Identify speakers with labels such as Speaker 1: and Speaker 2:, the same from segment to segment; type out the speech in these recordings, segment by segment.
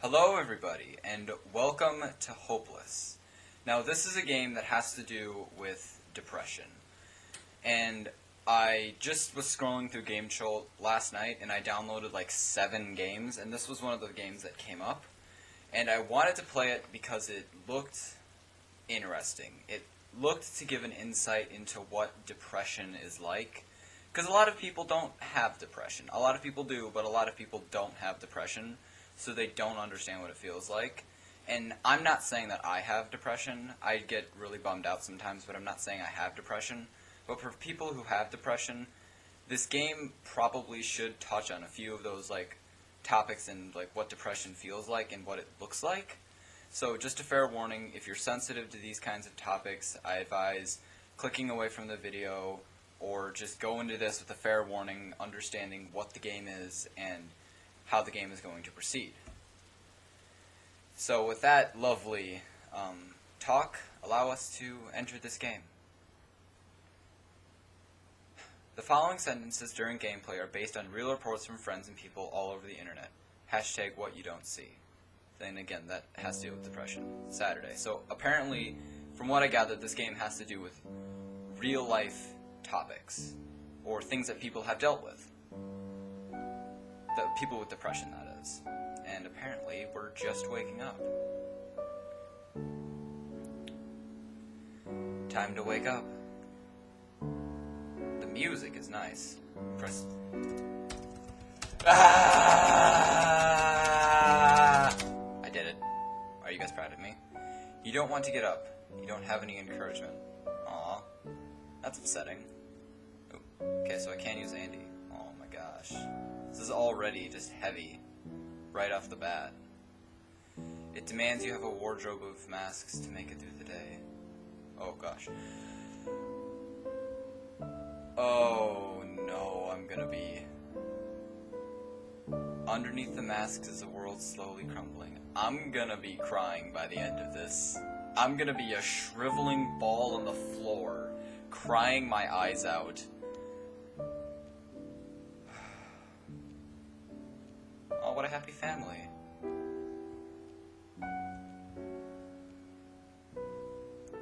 Speaker 1: Hello everybody, and welcome to Hopeless. Now this is a game that has to do with depression. And I just was scrolling through Game Show last night and I downloaded like 7 games, and this was one of the games that came up. And I wanted to play it because it looked interesting. It looked to give an insight into what depression is like. Because a lot of people don't have depression. A lot of people do, but a lot of people don't have depression. So they don't understand what it feels like. And I'm not saying that I have depression. I get really bummed out sometimes, but I'm not saying I have depression. But for people who have depression, this game probably should touch on a few of those topics and what depression feels like and what it looks like. So just a fair warning, if you're sensitive to these kinds of topics, I advise clicking away from the video or just go into this with a fair warning, understanding what the game is and how the game is going to proceed. So with that lovely talk, allow us to enter this game. The following sentences during gameplay are based on real reports from friends and people all over the internet. Hashtag what you don't see. Then again, that has to do with depression. Saturday. So apparently, from what I gathered, this game has to do with real life topics, or things that people have dealt with. The people with depression, that is. And apparently, we're just waking up. Time to wake up. The music is nice. Press. Ah! I did it. Are you guys proud of me? You don't want to get up. You don't have any encouragement. Aw. That's upsetting. Ooh. Okay, so I can't use Andy. Oh my gosh. This is already just heavy, right off the bat. It demands you have a wardrobe of masks to make it through the day. Oh gosh. Oh no, I'm gonna be... Underneath the masks is a world slowly crumbling. I'm gonna be crying by the end of this. I'm gonna be a shriveling ball on the floor, crying my eyes out. Oh, what a happy family.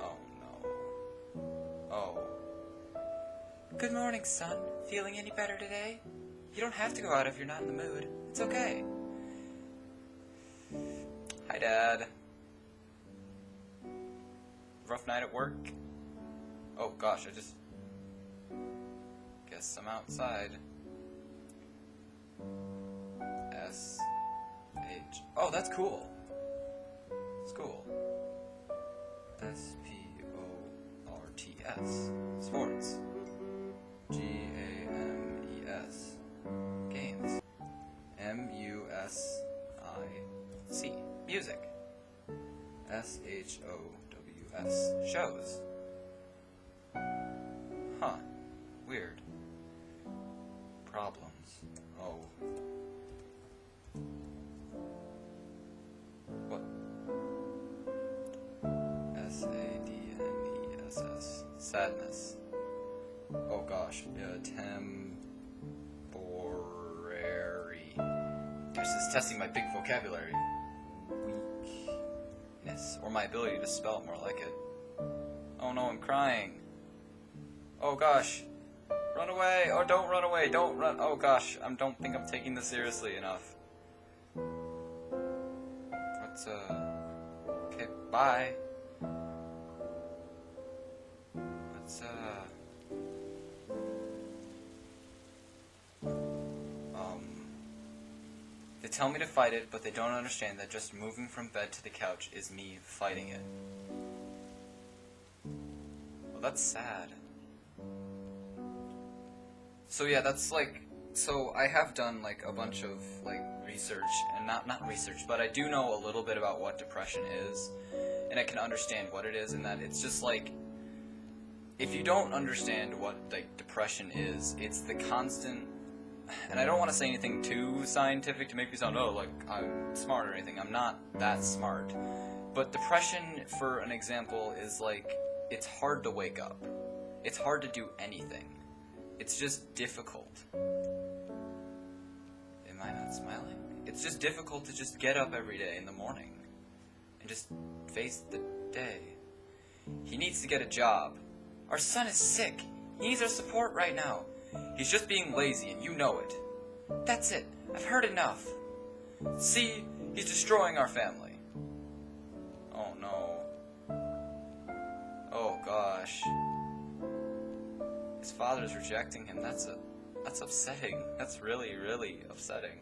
Speaker 1: Oh, no. Oh. Good morning, son. Feeling any better today? You don't have to go out if you're not in the mood. It's okay. Hi, Dad. Rough night at work? Oh, gosh, I just... guess I'm outside. S-H... Oh, that's cool. It's cool. S-P-O-R-T-S. Sports. G-A-M-E-S. Games. M-U-S-I-C. Music. S-H-O-W-S. Shows. Huh. Weird. Problems. Oh. What? S-A-D-N-E-S-S. Sadness. Oh gosh. Temporary. This is testing my big vocabulary. Weakness. Or my ability to spell it more like it. Oh no, I'm crying. Oh gosh. Run away! Oh, don't run away! Don't run! Oh gosh, I don't think I'm taking this seriously enough. What's okay, bye. What's They tell me to fight it, but they don't understand that just moving from bed to the couch is me fighting it. Well, that's sad. So yeah, that's so I have done a bunch of research, and not research, but I do know a little bit about what depression is, and I can understand what it is, and that it's just if you don't understand what depression is, it's the constant, and I don't want to say anything too scientific to make me sound I'm smart or anything. I'm not that smart, but depression, for an example, is it's hard to wake up. It's hard to do anything. It's just difficult. Am I not smiling? it's just difficult to just get up every day in the morning and just face the day. He needs to get a job. Our son is sick. He needs our support right now. He's just being lazy, and you know it. That's it. I've heard enough. See, he's destroying our family. Oh no. Oh gosh. His father's rejecting him. That's upsetting. That's really, really upsetting.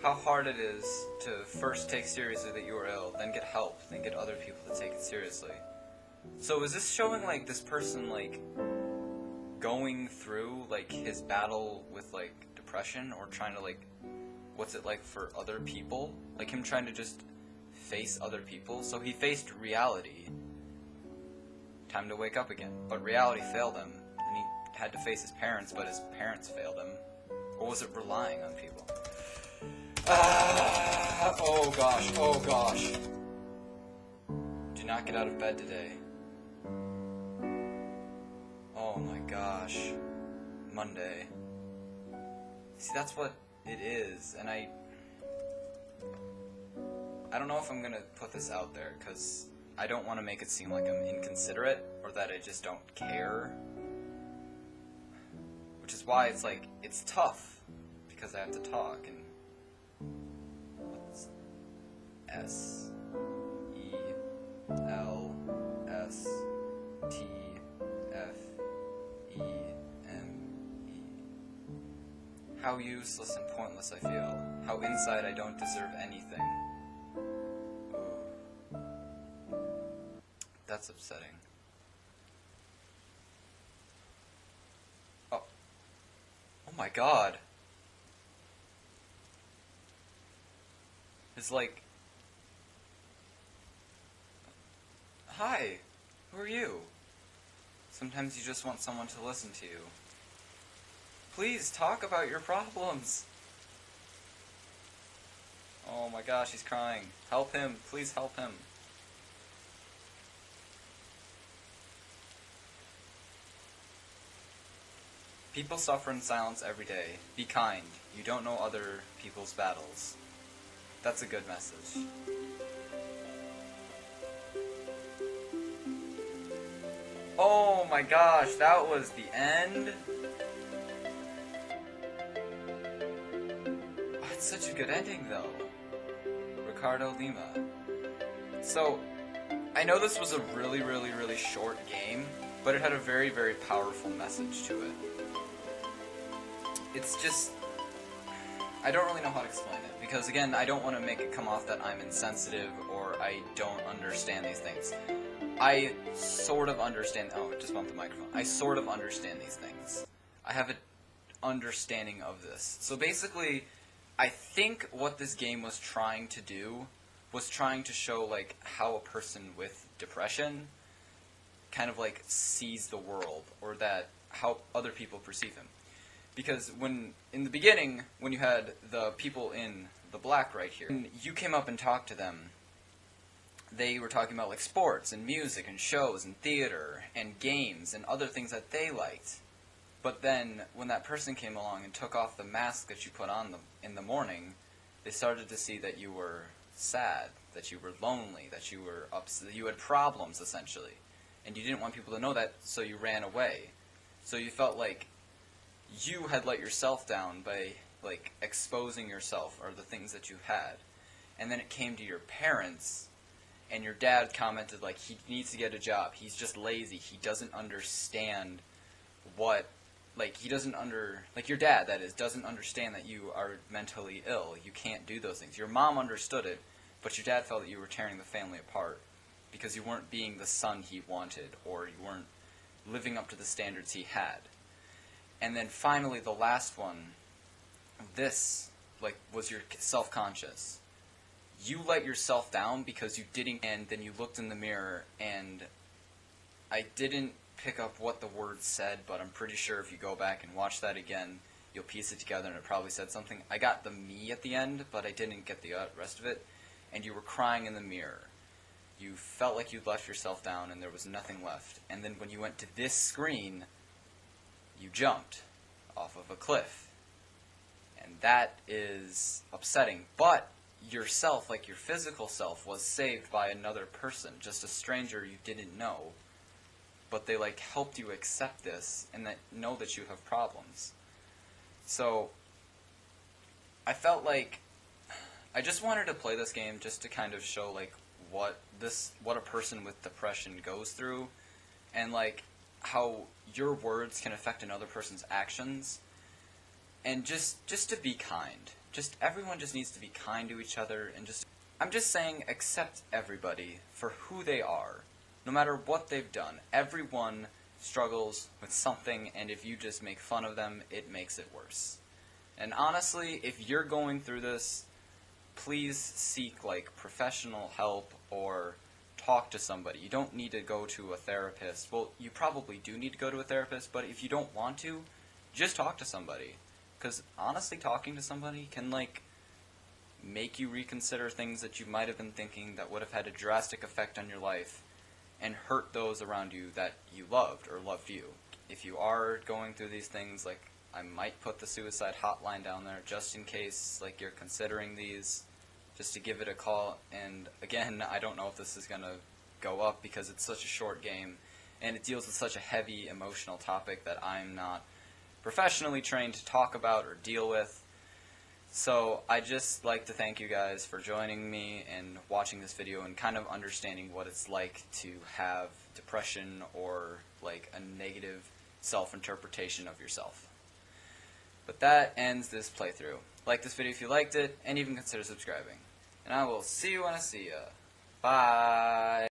Speaker 1: How hard it is to first take seriously that you are ill, then get help, then get other people to take it seriously. So is this showing, like, this person, like, going through, like, his battle with, like, depression, or trying to, like, what's it like for other people? Like, him trying to just face other people? So he faced reality. Time to wake up again. But reality failed him, and he had to face his parents, but his parents failed him. Or was it relying on people? Oh gosh, oh gosh. Do not get out of bed today. Oh my gosh. Monday. See, that's what it is, and I don't know if I'm gonna put this out there, because I don't want to make it seem like I'm inconsiderate, or that I just don't care. Which is why it's like, it's tough, because I have to talk, and S E L S T F E M E. How useless and pointless I feel. How inside I don't deserve anything. Ooh. That's upsetting. Oh. Oh my god. It's like, hi, who are you? Sometimes you just want someone to listen to you. Please talk about your problems. Oh my gosh, he's crying. Help him, please help him. People suffer in silence every day. Be kind. You don't know other people's battles. That's a good message. Oh my gosh, that was the end? Oh, it's such a good ending though. Ricardo Lima. So, I know this was a really, really, really short game, but it had a very, very powerful message to it. It's just, I don't really know how to explain it, because again, I don't want to make it come off that I'm insensitive or I don't understand these things. I sort of understand, oh, I just bumped the microphone. I sort of understand these things. I have an understanding of this. So basically, I think what this game was trying to do was trying to show, like, how a person with depression kind of, like, sees the world, or that how other people perceive him. Because when, in the beginning, when you had the people in the black right here, and you came up and talked to them, they were talking about, like, sports and music and shows and theater and games and other things that they liked. But then, when that person came along and took off the mask that you put on them in the morning, they started to see that you were sad, that you were lonely, that you were upset, that you had problems, essentially. And you didn't want people to know that, so you ran away. So you felt like you had let yourself down by, like, exposing yourself or the things that you had. And then it came to your parents, and your dad commented, like, he needs to get a job. He's just lazy. He doesn't understand what, like, he doesn't like, your dad, that is, doesn't understand that you are mentally ill. You can't do those things. Your mom understood it, but your dad felt that you were tearing the family apart because you weren't being the son he wanted, or you weren't living up to the standards he had. And then finally, the last one, this, like, was your self-conscious. You let yourself down because you didn't, and then you looked in the mirror, and I didn't pick up what the words said, but I'm pretty sure if you go back and watch that again, you'll piece it together, and it probably said something. I got the me at the end, but I didn't get the rest of it, and you were crying in the mirror. you felt like you'd left yourself down and there was nothing left. And then when you went to this screen, you jumped off of a cliff. And that is upsetting. But yourself, like your physical self, was saved by another person, just a stranger you didn't know. But they like helped you accept this and that know that you have problems. So I felt like I just wanted to play this game just to kind of show like what a person with depression goes through, and like how your words can affect another person's actions. And just to be kind. Just everyone just needs to be kind to each other, and I'm just saying, accept everybody for who they are. No matter what they've done, everyone struggles with something, and if you just make fun of them, it makes it worse. And honestly, if you're going through this, please seek like professional help or talk to somebody. You don't need to go to a therapist. Well, you probably do need to go to a therapist, but if you don't want to, just talk to somebody. Because honestly, talking to somebody can like make you reconsider things that you might have been thinking that would have had a drastic effect on your life and hurt those around you that you loved or loved you. If you are going through these things, like I might put the suicide hotline down there just in case like you're considering these, just to give it a call. And again, I don't know if this is going to go up because it's such a short game and it deals with such a heavy emotional topic that I'm not professionally trained to talk about or deal with. So I just like to thank you guys for joining me and watching this video and kind of understanding what it's like to have depression or like a negative self-interpretation of yourself. But that ends this playthrough. Like this video if you liked it, and even consider subscribing. And I will see you when I see ya. Bye!